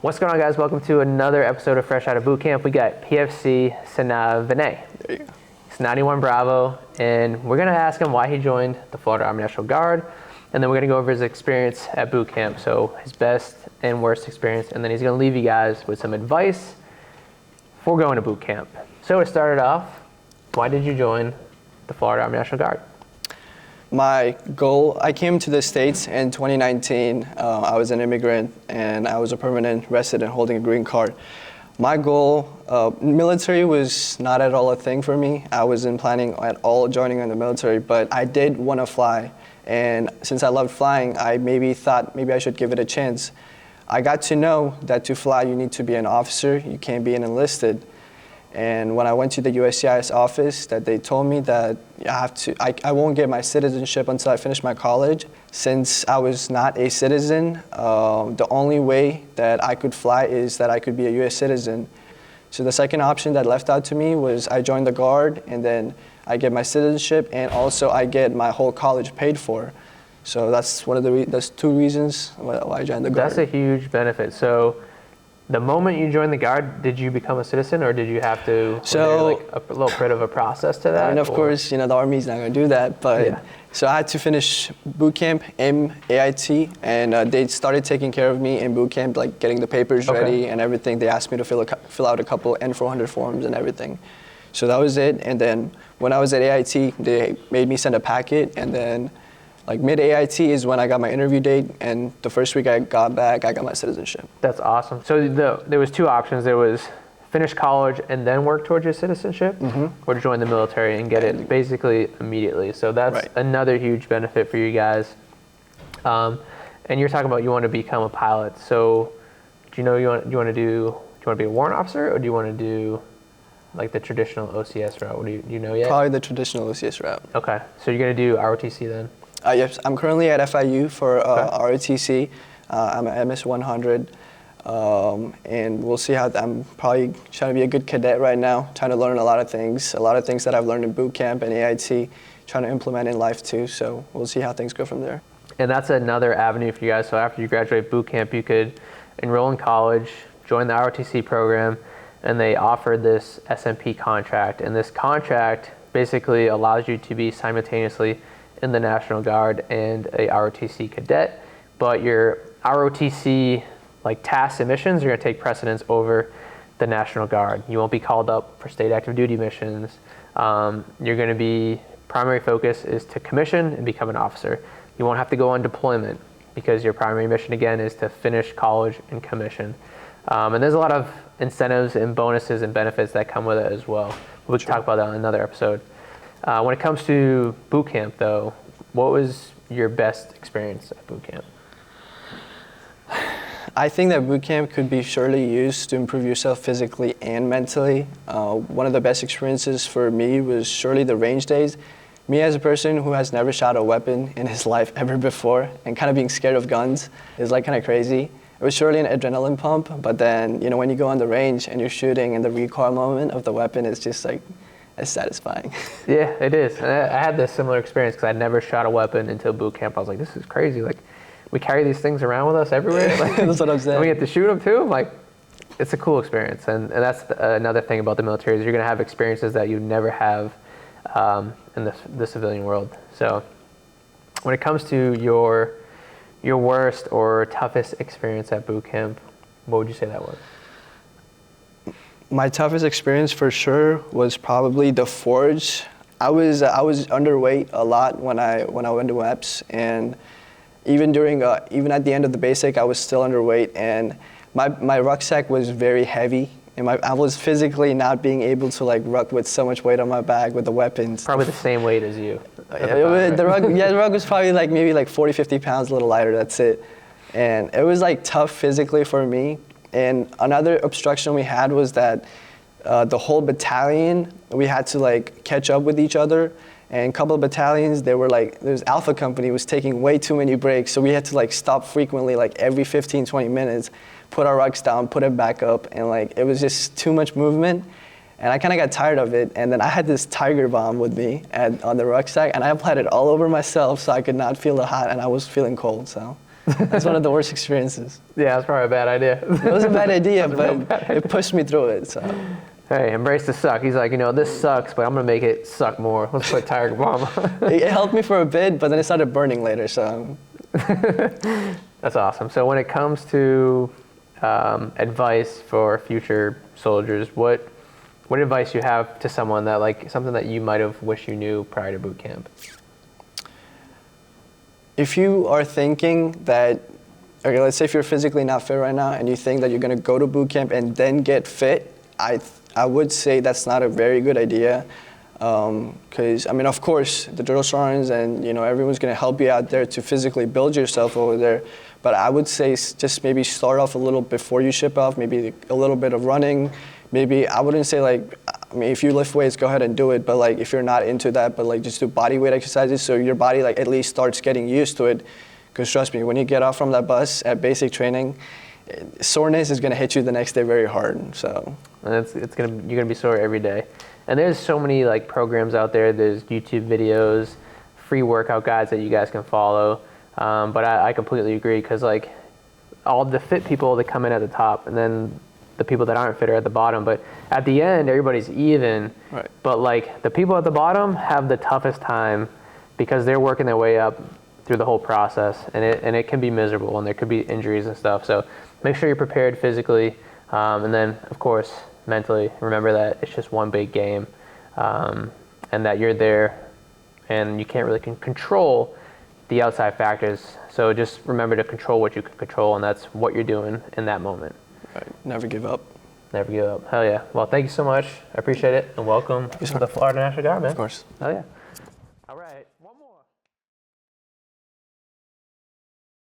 What's going on, guys? Welcome to another episode of Fresh Out of Boot Camp. We got PFC Sinavney. There you go. He's 91 Bravo, and we're going to ask him why he joined the Florida Army National Guard, and then we're going to go over his experience at boot camp, so his best and worst experience, and then he's going to leave you guys with some advice for going to boot camp. So to start it off, why did you join the Florida Army National Guard? My goal, I came to the States in 2019. I was an immigrant and I was a permanent resident holding a green card. My goal, military was not at all a thing for me. I wasn't planning at all joining in the military, but I did want to fly. And since I loved flying, I thought maybe I should give it a chance. I got to know that to fly, you need to be an officer. You can't be an enlisted. And when I went to the USCIS office, that they told me that I won't get my citizenship until I finish my college. Since I was not a citizen, the only way that I could fly is that I could be a US citizen. So the second option that left out to me was I joined the Guard, and then I get my citizenship, and also I get my whole college paid for. So that's that's two reasons why I joined the Guard. That's a huge benefit. So the moment you joined the Guard, did you become a citizen, or did you have to, a little bit of a process to that? I mean, of course, the Army's not going to do that, but yeah. So I had to finish boot camp, AIT, and they started taking care of me in boot camp, like getting the papers ready and everything. They asked me to fill out a couple N400 forms and everything. So that was it, and then when I was at AIT, they made me send a packet, and then like mid-AIT is when I got my interview date, and the first week I got back, I got my citizenship. That's awesome. So there was two options. There was finish college and then work towards your citizenship, or join the military and get it basically immediately. So that's another huge benefit for you guys. And you're talking about you want to become a pilot. So do you know you want to be a warrant officer, or do you want to do like the traditional OCS route? What do you know yet? Probably the traditional OCS route. Okay. So you're going to do ROTC then? Yes, I'm currently at FIU for ROTC. I'm at MS 100, and we'll see how I'm probably trying to be a good cadet right now, trying to learn a lot of things that I've learned in boot camp and AIT, trying to implement in life too. So we'll see how things go from there. And that's another avenue for you guys. So after you graduate boot camp, you could enroll in college, join the ROTC program, and they offer this SMP contract. And this contract basically allows you to be simultaneously in the National Guard and a ROTC cadet, but your ROTC tasks and missions are going to take precedence over the National Guard. You won't be called up for state active duty missions. You're going to be, primary focus is to commission and become an officer. You won't have to go on deployment because your primary mission again is to finish college and commission. And there's a lot of incentives and bonuses and benefits that come with it as well. We can talk about that in another episode. When it comes to boot camp, though, what was your best experience at boot camp? I think that boot camp could be surely used to improve yourself physically and mentally. One of the best experiences for me was surely the range days. Me as a person who has never shot a weapon in his life ever before, and kind of being scared of guns is kind of crazy. It was surely an adrenaline pump, but then when you go on the range and you're shooting and the recoil moment of the weapon is just it's satisfying. Yeah, it is. And I had this similar experience because I'd never shot a weapon until boot camp. I was like, this is crazy. We carry these things around with us everywhere. That's what I'm saying. And we get to shoot them too. It's a cool experience. And that's another thing about the military is you're going to have experiences that you never have in the civilian world. So when it comes to your worst or toughest experience at boot camp, what would you say that was? My toughest experience for sure was probably the forge. I was underweight a lot when I went to EPS, and even at the end of the basic, I was still underweight, and my rucksack was very heavy, and I was physically not being able to ruck with so much weight on my back with the weapons. Probably the same weight as you. The rug was probably maybe 40, 50 pounds, a little lighter. That's it, and it was tough physically for me. And another obstruction we had was that the whole battalion, we had to catch up with each other. And a couple of battalions, there's Alpha Company was taking way too many breaks. So we had to stop frequently, every 15, 20 minutes, put our rucks down, put it back up. And it was just too much movement. And I kind of got tired of it. And then I had this Tiger Bomb with me on the rucksack. And I applied it all over myself so I could not feel the hot and I was feeling cold. So That's one of the worst experiences. Yeah, that's probably a bad idea. It was a bad idea, but it pushed me through it. So. Hey, embrace the suck. He's like, this sucks, but I'm gonna make it suck more. Let's put Tiger Bomb. It helped me for a bit, but then it started burning later. So. That's awesome. So when it comes to advice for future soldiers, what advice you have to someone that like something that you might have wished you knew prior to boot camp? If you are thinking that, okay, let's say if you're physically not fit right now and you think that you're gonna go to boot camp and then get fit, I would say that's not a very good idea. Because, of course, the drill sergeants and, everyone's going to help you out there to physically build yourself over there. But I would say just maybe start off a little before you ship off, maybe a little bit of running. Maybe, I wouldn't say if you lift weights, go ahead and do it. But if you're not into that, but just do body weight exercises so your body at least starts getting used to it. Because trust me, when you get off from that bus at basic training, soreness is going to hit you the next day very hard. So. And you're gonna be sore every day. And there's so many programs out there. There's YouTube videos, free workout guides that you guys can follow. But I completely agree because all the fit people that come in at the top, and then the people that aren't fit are at the bottom. But at the end, everybody's even. Right. But the people at the bottom have the toughest time because they're working their way up through the whole process, and it can be miserable, and there could be injuries and stuff. So make sure you're prepared physically, and then of course mentally. Remember that it's just one big game, and that you're there, and you can't really control the outside factors. So just remember to control what you can control, and that's what you're doing in that moment. Right. Never give up. Never give up. Hell yeah. Well, thank you so much. I appreciate it, and welcome to the Florida National Guard, man. Of course. Hell yeah.